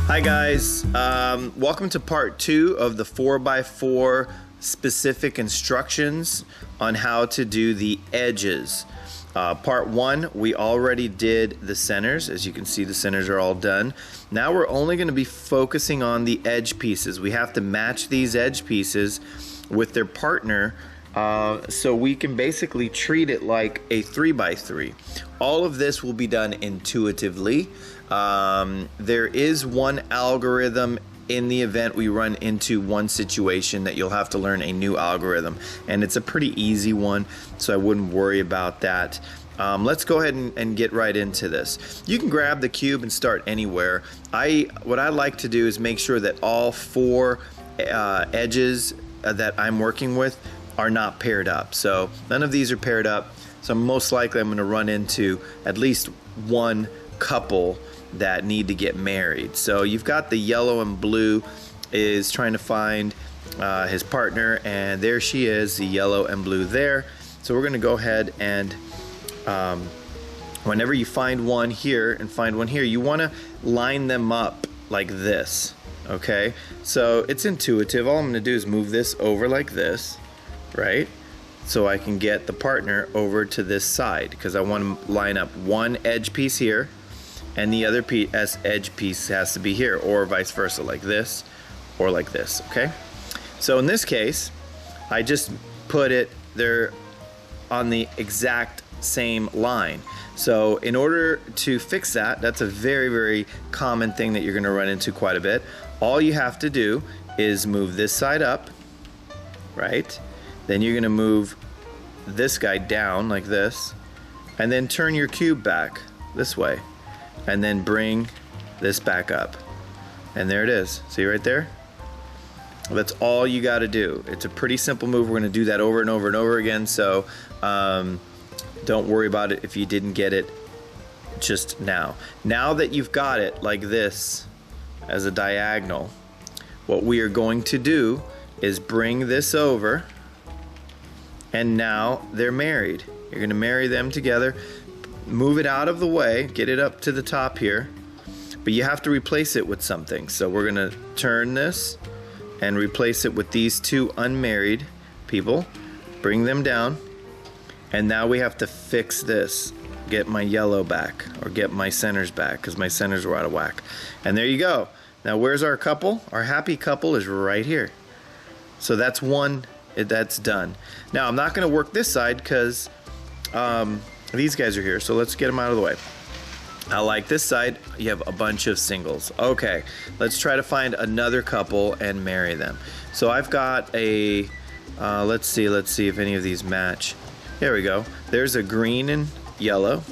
Hi guys, welcome to part 2 of the 4x4 specific instructions on how to do the edges. Part 1, we already did the centers. As you can see, the centers are all done. Now we're only going to be focusing on the edge pieces. We have to match these edge pieces with their partner so we can basically treat it like a 3x3. All of this will be done intuitively. There is one algorithm in the event we run into one situation that you'll have to learn a new algorithm, and it's a pretty easy one, so I wouldn't worry about that. Let's go ahead and get right into this. You can grab the cube and start anywhere. What I like to do is make sure that all 4 edges that I'm working with are not paired up. So none of these are paired up, so most likely I'm going to run into at least one couple that need to get married. So you've got the yellow and blue is trying to find his partner, and there she is, the yellow and blue there. So we're going to go ahead and whenever you find one here and find one here, you want to line them up like this. Okay, so it's intuitive. All I'm going to do is move this over like this, right? So I can get the partner over to this side, because I want to line up one edge piece here and the other edge piece has to be here, or vice versa, like this or like this. Okay, so in this case I just put it there on the exact same line. So in order to fix that, that's a very common thing that you're going to run into quite a bit. All you have to do is move this side up, right? Then you're going to move this guy down like this, and then turn your cube back this way, and then bring this back up, and there it is. See right there? That's all you got to do. It's a pretty simple move. We're going to do that over and over and over again, so don't worry about it if you didn't get it just now. Now that you've got it like this as a diagonal, what we are going to do is bring this over, and now they're married. You're going to marry them together. Move it out of the way, get it up to the top here, but you have to replace it with something. So we're going to turn this and replace it with these 2 unmarried people, bring them down, and now we have to fix this, get my yellow back, or get my centers back, because my centers were out of whack. And there you go. Now where's our couple? Our happy couple is right here. So that's one, that's done. Now I'm not going to work this side because these guys are here, so let's get them out of the way. Now like this side, you have a bunch of singles. Okay, let's try to find another couple and marry them. So I've got a, let's see if any of these match. There we go. There's a green and yellow,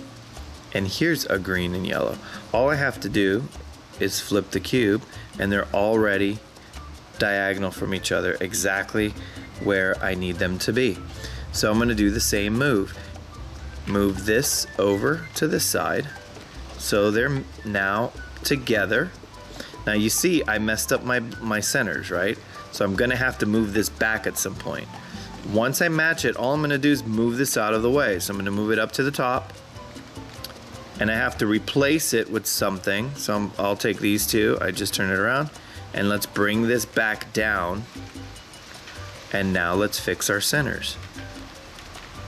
and here's a green and yellow. All I have to do is flip the cube, and they're already diagonal from each other, exactly where I need them to be. So I'm going to do the same move. Move this over to this side, so they're now together. Now you see I messed up my centers, right? So I'm going to have to move this back at some point. Once I match it, all I'm going to do is move this out of the way. So I'm going to move it up to the top, and I have to replace it with something. So I'll take these 2, I just turn it around, and let's bring this back down, and now let's fix our centers.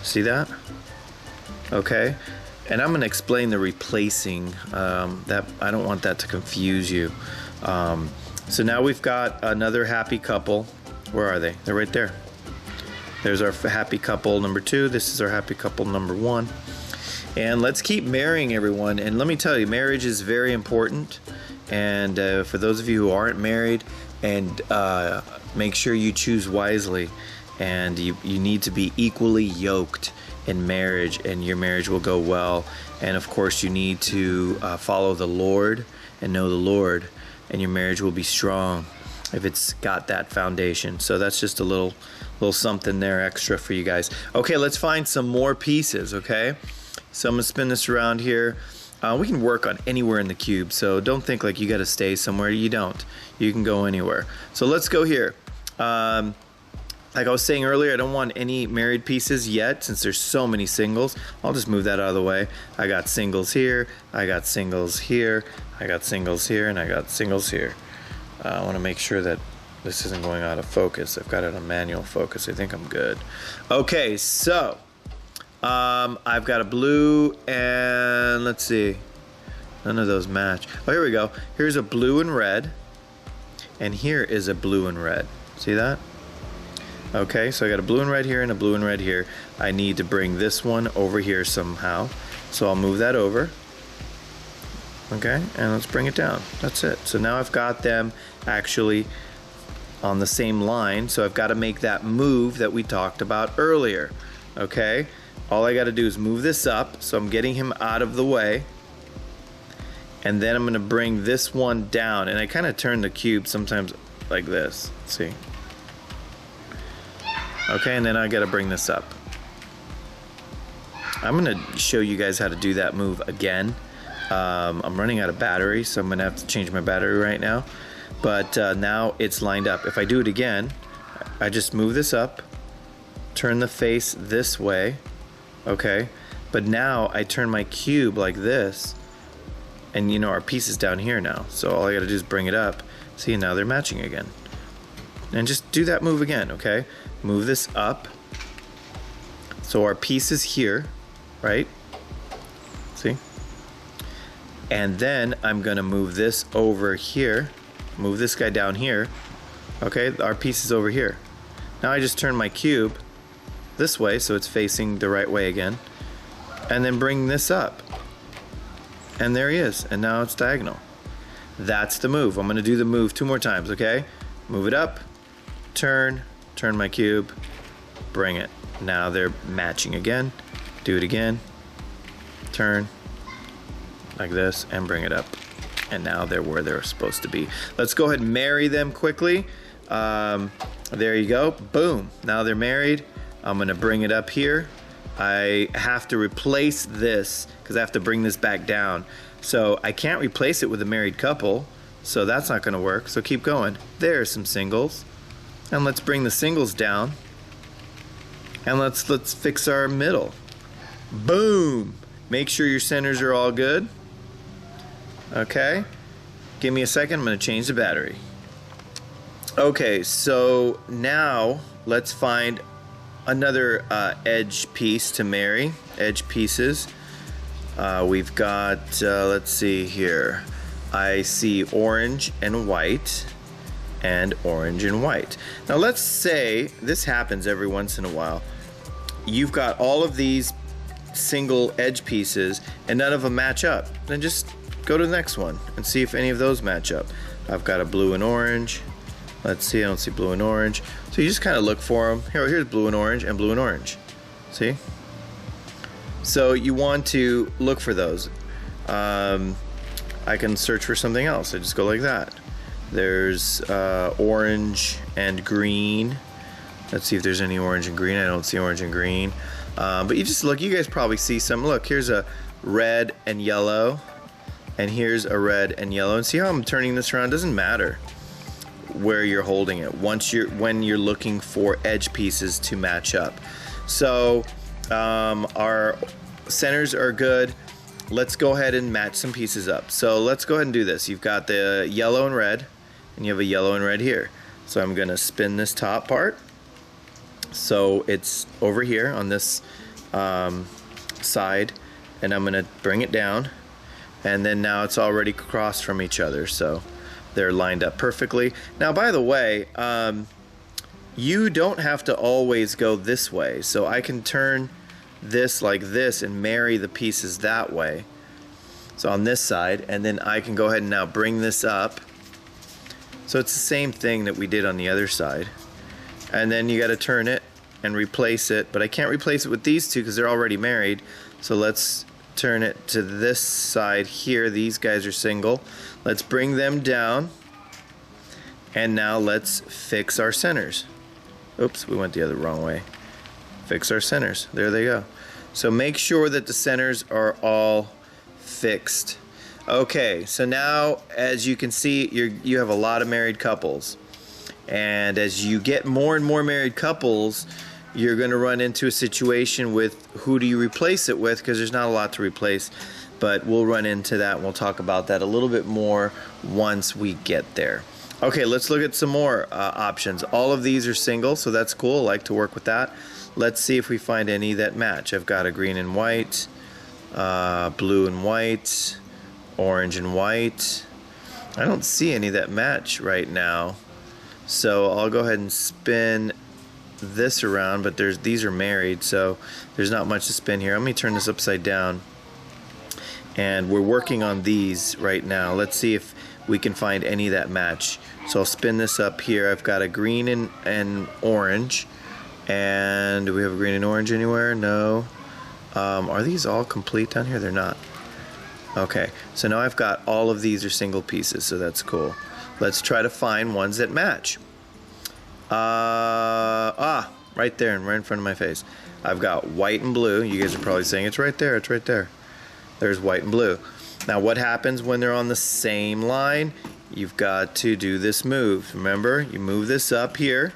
See that? Okay, and I'm going to explain the replacing. That I don't want that to confuse you. So now we've got another happy couple. Where are they? They're right there. There's our happy couple number 2. This is our happy couple number 1. And let's keep marrying everyone. And let me tell you, marriage is very important. And for those of you who aren't married, and make sure you choose wisely. And you need to be equally yoked in marriage, and your marriage will go well. And of course you need to follow the Lord and know the Lord, and your marriage will be strong if it's got that foundation. So that's just a little something there extra for you guys. Okay, let's find some more pieces. Okay, so I'm gonna spin this around here. We can work on anywhere in the cube, so don't think like you got to stay somewhere. You don't. You can go anywhere. So let's go here. Like I was saying earlier, I don't want any married pieces yet since there's so many singles. I'll just move that out of the way. I got singles here, I got singles here, I got singles here, and I got singles here. I want to make sure that this isn't going out of focus. I've got it on manual focus. I think I'm good. Okay, so I've got a blue and let's see. None of those match. Oh, here we go. Here's a blue and red. And here is a blue and red. See that? Okay, so I got a blue and red here and a blue and red here. I need to bring this one over here somehow. So I'll move that over. Okay, and let's bring it down. That's it. So now I've got them actually on the same line. So I've got to make that move that we talked about earlier. Okay, all I got to do is move this up. So I'm getting him out of the way. And then I'm going to bring this one down. And I kind of turn the cube sometimes like this. Let's see. Okay, and then I got to bring this up. I'm going to show you guys how to do that move again. I'm running out of battery, so I'm going to have to change my battery right now. But now it's lined up. If I do it again, I just move this up, turn the face this way, okay? But now I turn my cube like this, and you know our piece is down here now. So all I got to do is bring it up. See, now they're matching again. And just do that move again, okay? Move this up. So our piece is here, right? See? And then I'm gonna move this over here. Move this guy down here. Okay, our piece is over here. Now I just turn my cube this way so it's facing the right way again. And then bring this up. And there he is, and now it's diagonal. That's the move. I'm gonna do the move 2 more times, okay? Move it up, turn my cube, bring it. Now they're matching again. Do it again, turn, like this, and bring it up. And now they're where they're supposed to be. Let's go ahead and marry them quickly. There you go, boom. Now they're married. I'm gonna bring it up here. I have to replace this because I have to bring this back down. So I can't replace it with a married couple, so that's not gonna work. So keep going. There's some singles. And let's bring the singles down. And let's fix our middle. Boom! Make sure your centers are all good. Okay, give me a second, I'm gonna change the battery. Okay, so now let's find another edge piece to marry, edge pieces. We've got, let's see here. I see orange and white and orange and white. Now let's say, this happens every once in a while. You've got all of these single edge pieces and none of them match up. Then just go to the next one and see if any of those match up. I've got a blue and orange. Let's see, I don't see blue and orange. So you just kind of look for them. Here's blue and orange and blue and orange. See? So you want to look for those. I can search for something else. I just go like that. There's orange and green. Let's see if there's any orange and green. I don't see orange and green. But you just look, you guys probably see some. Look, here's a red and yellow. And here's a red and yellow. And see how I'm turning this around? It doesn't matter where you're holding it when you're looking for edge pieces to match up. So our centers are good. Let's go ahead and match some pieces up. So let's go ahead and do this. You've got the yellow and red, and you have a yellow and red here. So I'm gonna spin this top part. So it's over here on this side, and I'm gonna bring it down. And then now it's already across from each other, so they're lined up perfectly. Now, by the way, you don't have to always go this way. So I can turn this like this and marry the pieces that way. So on this side, and then I can go ahead and now bring this up. So it's the same thing that we did on the other side. And then you got to turn it and replace it, but I can't replace it with these two because they're already married. So let's turn it to this side here. These guys are single. Let's bring them down, and now let's fix our centers. Oops, we went the wrong way. Fix our centers. There they go. So make sure that the centers are all fixed. Okay, so now as you can see, you have a lot of married couples. And as you get more and more married couples, you're going to run into a situation with who do you replace it with, because there's not a lot to replace. But we'll run into that and we'll talk about that a little bit more once we get there. Okay, let's look at some more options. All of these are single, so that's cool. I like to work with that. Let's see if we find any that match. I've got a green and white, blue and white, orange and white. I don't see any that match right now. So I'll go ahead and spin this around, but these are married, so there's not much to spin here. Let me turn this upside down. And we're working on these right now. Let's see if we can find any that match. So I'll spin this up here. I've got a green and orange. And do we have a green and orange anywhere? No. Are these all complete down here? They're not. Okay, so now I've got all of these are single pieces, so that's cool. Let's try to find ones that match. Right there and right in front of my face. I've got white and blue. You guys are probably saying it's right there, it's right there. There's white and blue. Now what happens when they're on the same line? You've got to do this move. Remember, you move this up here,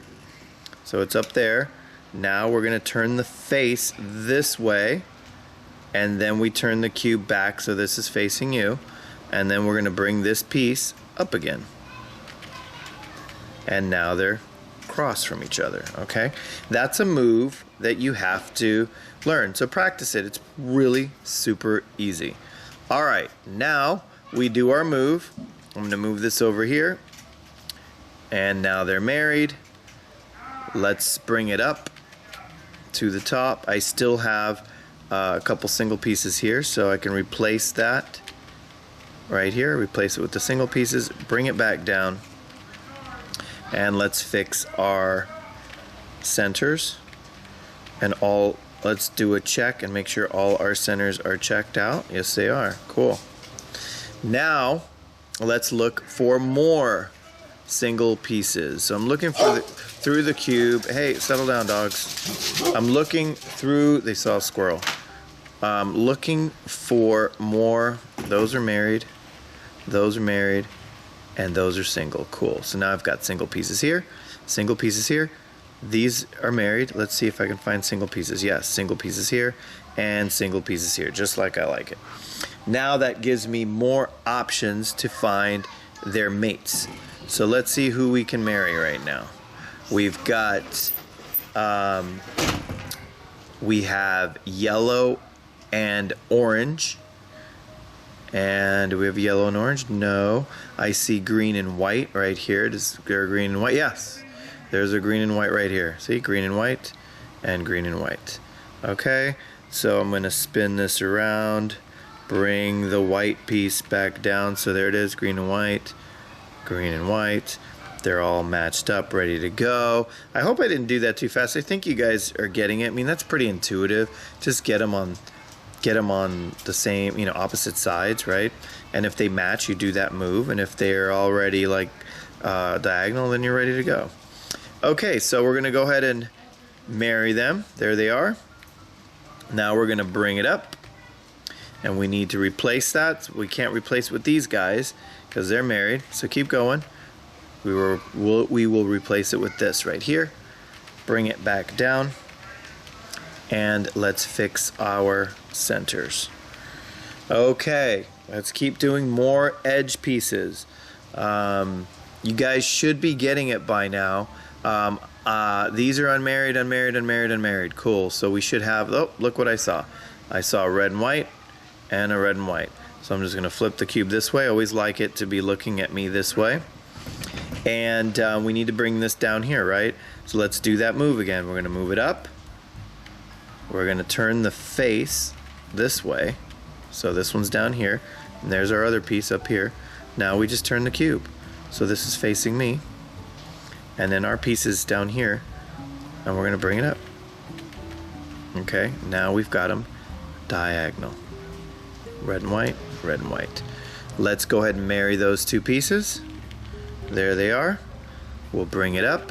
so it's up there. Now we're gonna turn the face this way, and then we turn the cube back so this is facing you, and then we're gonna bring this piece up again. And now they're across from each other, okay? That's a move that you have to learn, so practice it. It's really super easy. All right, now we do our move. I'm gonna move this over here, and now they're married. Let's bring it up to the top. I still have a couple single pieces here, so I can replace that right here, replace it with the single pieces, bring it back down, and let's fix our centers. And let's do a check and make sure all our centers are checked out. Yes, they are. Cool. Now let's look for more single pieces. So I'm looking for through the cube. Hey, settle down, dogs. I'm looking through. They saw a squirrel. Looking for more. Those are married. Those are married. And those are single. Cool. So now I've got single pieces here. Single pieces here. These are married. Let's see if I can find single pieces. Yes, single pieces here and single pieces here, just like I like it. Now that gives me more options to find their mates. So let's see who we can marry right now. We've got, we have yellow and orange. And do we have yellow and orange? No. I see green and white right here. Is there green and white? Yes. There's a green and white right here. See, green and white and green and white. Okay, so I'm gonna spin this around, bring the white piece back down. So there it is, green and white, green and white. They're all matched up, ready to go. I hope I didn't do that too fast. I think you guys are getting it. I mean, that's pretty intuitive. Just get them on the same, opposite sides, right? And if they match, you do that move. And if they're already like diagonal, then you're ready to go. Okay, so we're gonna go ahead and marry them. There they are. Now we're gonna bring it up, and we need to replace that. We can't replace with these guys because they're married. So keep going. We will replace it with this right here. Bring it back down, and let's fix our centers. Okay, let's keep doing more edge pieces. You guys should be getting it by now. These are unmarried, unmarried, unmarried, unmarried. Cool. So we should have, oh, look what I saw. I saw a red and white and a red and white. So I'm just going to flip the cube this way. I always like it to be looking at me this way. And we need to bring this down here, right? So let's do that move again. We're going to move it up. We're going to turn the face this way. So this one's down here. And there's our other piece up here. Now we just turn the cube. So this is facing me. And then our piece is down here, and we're going to bring it up. Okay, now we've got them diagonal. Red and white, red and white. Let's go ahead and marry those two pieces. There they are. We'll bring it up.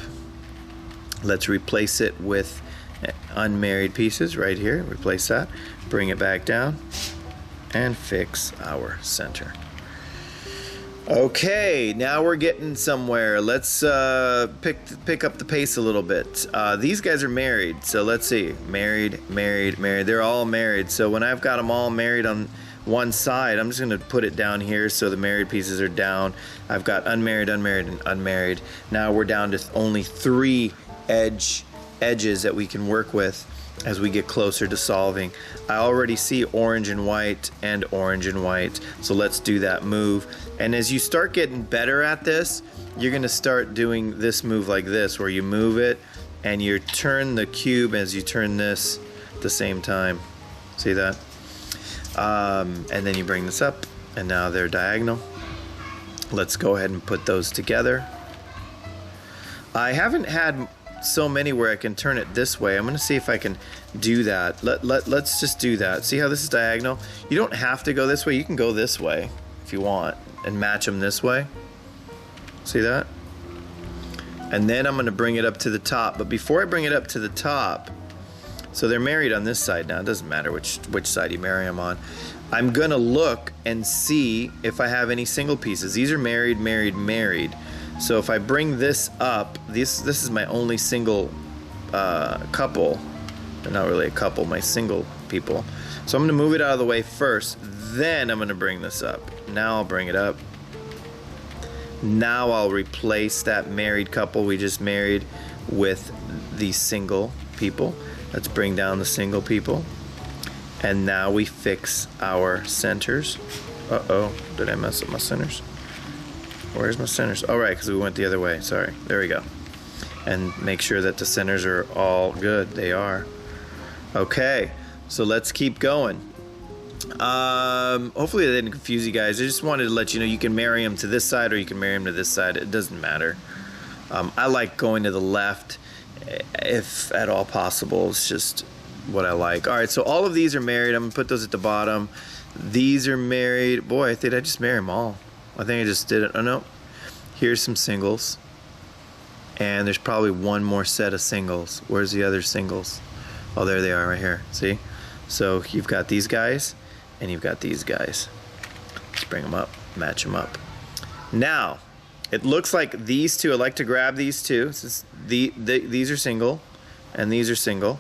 Let's replace it with unmarried pieces right here. Replace that. Bring it back down and fix our center. Okay, now we're getting somewhere. Let's pick up the pace a little bit. These guys are married, so let's see. Married, married, married. They're all married. So when I've got them all married on one side, I'm just going to put it down here so the married pieces are down. I've got unmarried, unmarried, and unmarried. Now we're down to only 3 edges that we can work with as we get closer to solving. I already see orange and white and orange and white, so let's do that move. And as you start getting better at this, you're gonna start doing this move like this, where you move it and you turn the cube as you turn this at the same time. See that? And then you bring this up, and now they're diagonal. Let's go ahead and put those together. I haven't had so many where I can turn it this way. I'm gonna see if I can do that. Let's just do that. See how this is diagonal? You don't have to go this way. You can go this way if you want and match them this way. See that? And then I'm gonna bring it up to the top. But before I bring it up to the top, so they're married on this side now. It doesn't matter which side you marry them on. I'm gonna look and see if I have any single pieces. These are married, married, married. So if I bring this up, this is my only single couple. They're not really a couple, my single people. So I'm gonna move it out of the way first, then I'm gonna bring this up. Now I'll bring it up. Now I'll replace that married couple we just married with the single people. Let's bring down the single people. And now we fix our centers. Uh-oh, did I mess up my centers? Where's my centers? Oh, right, because we went the other way. Sorry. There we go. And make sure that the centers are all good. They are. Okay, so let's keep going. Hopefully I didn't confuse you guys. I just wanted to let you know you can marry them to this side or you can marry them to this side. It doesn't matter. I like going to the left if at all possible. It's just what I like. All right, so all of these are married. I'm going to put those at the bottom. These are married. Boy, I think I just married them all. I think I just did it. Oh no, here's some singles, and there's probably one more set of singles. Where's the other singles? Oh, there they are right here. See? So you've got these guys and you've got these guys. Let's bring them up, match them up. Now it looks like these two, I like to grab these two. Since these are single and these are single,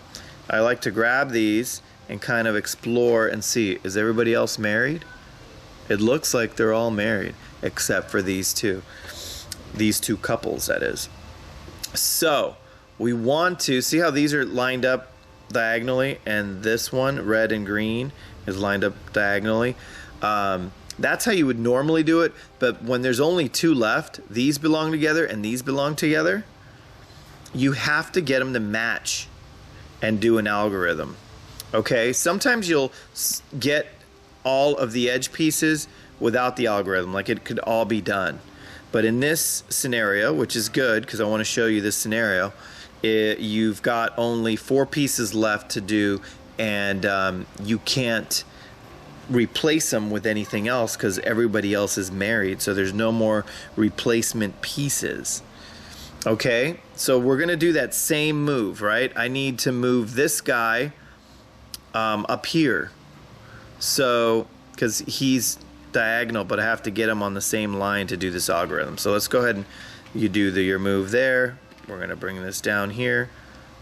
I like to grab these and kind of explore and see, is everybody else married? It looks like they're all married, except for these two couples, that is. So we want to see how these are lined up diagonally, and this one, red and green, is lined up diagonally. That's how you would normally do it, but when there's only 2 left, these belong together and these belong together, you have to get them to match and do an algorithm. Okay, sometimes you'll get all of the edge pieces without the algorithm, like it could all be done. But in this scenario, which is good because I want to show you this scenario, you've got only 4 pieces left to do, and you can't replace them with anything else because everybody else is married, so there's no more replacement pieces. Okay, so we're gonna do that same move, right? I need to move this guy up here. So, because he's diagonal, but I have to get him on the same line to do this algorithm. So let's go ahead and you do your move there. We're going to bring this down here.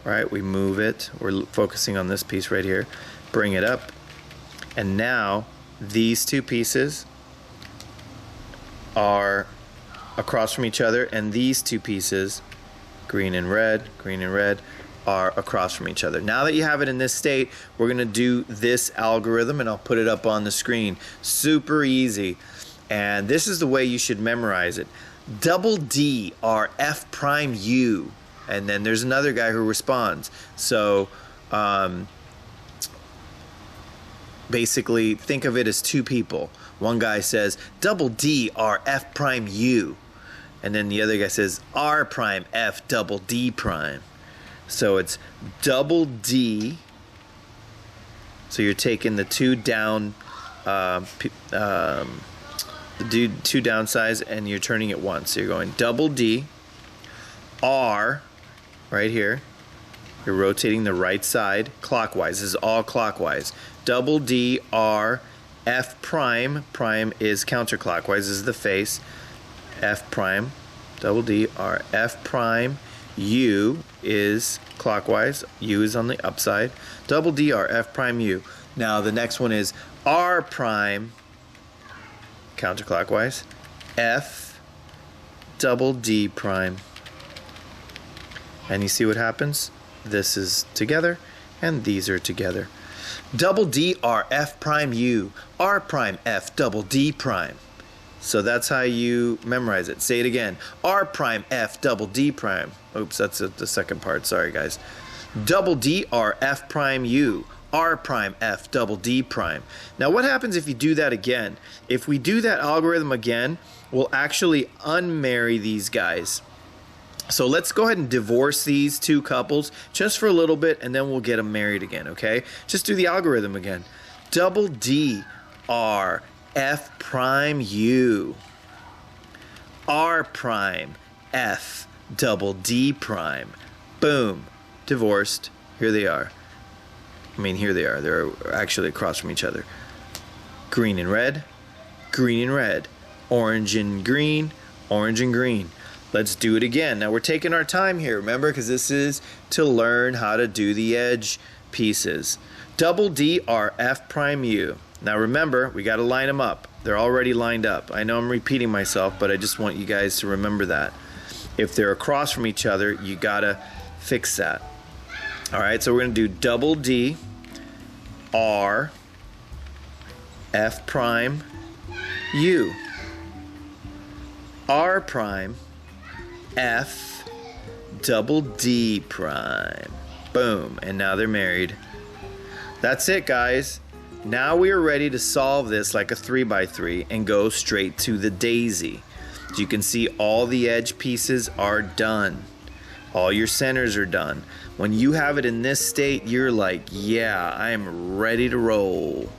All right, we move it. We're focusing on this piece right here. Bring it up. And now these 2 pieces are across from each other, and these 2 pieces, green and red, are across from each other. Now that you have it in this state, we're gonna do this algorithm, and I'll put it up on the screen. Super easy, and this is the way you should memorize it. Double D R F prime U, and then there's another guy who responds. So basically think of it as 2 people. One guy says double D R F prime U, and then the other guy says R prime F double D prime. So it's double D. So you're taking the 2 down, the 2 down sides, and you're turning it once. So you're going double D, R, right here. You're rotating the right side clockwise. This is all clockwise. Double D, R, F prime, prime is counterclockwise, is the face. F prime, double D, R, F prime, U is clockwise, U is on the upside. Double D, R, F prime, U. Now the next one is R prime, counterclockwise, F, double D prime. And you see what happens? This is together, and these are together. Double D, R, F prime, U, R prime, F, double D prime. So that's how you memorize it. Say it again. R prime, F, double D prime. Oops, that's the second part. Sorry, guys. Double D, R, F prime, U, R prime, F, double D prime. Now what happens if you do that again? If we do that algorithm again, we'll actually unmarry these guys. So let's go ahead and divorce these two couples just for a little bit, and then we'll get them married again, okay? Just do the algorithm again. Double D, R, F prime, U, R prime, F, double D prime. Boom. Divorced. Here they are. I mean, here they are. They're actually across from each other. Green and red, green and red, orange and green, orange and green. Let's do it again. Now we're taking our time here, remember, because this is to learn how to do the edge pieces. Double D, R, F prime, U. Now remember, we got to line them up. They're already lined up. I know I'm repeating myself, but I just want you guys to remember that. If they're across from each other, you got to fix that. All right, so we're going to do double D, R, F prime, U. R prime, F, double D prime. Boom. And now they're married. That's it, guys. Now we are ready to solve this like a 3x3 and go straight to the daisy. As you can see, all the edge pieces are done. All your centers are done. When you have it in this state, you're like, yeah, I am ready to roll.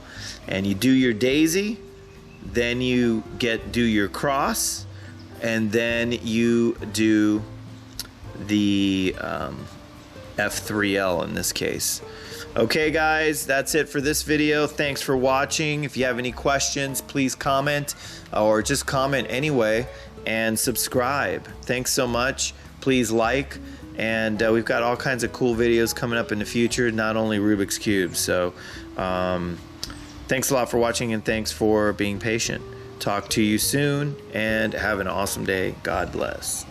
And you do your daisy, then you do your cross, and then you do the F3L in this case. Okay guys, that's it for this video. Thanks for watching. If you have any questions, please comment, or just comment anyway, and subscribe. Thanks so much. Please like, and we've got all kinds of cool videos coming up in the future, not only Rubik's Cube. So thanks a lot for watching, and thanks for being patient. Talk to you soon, and have an awesome day. God bless.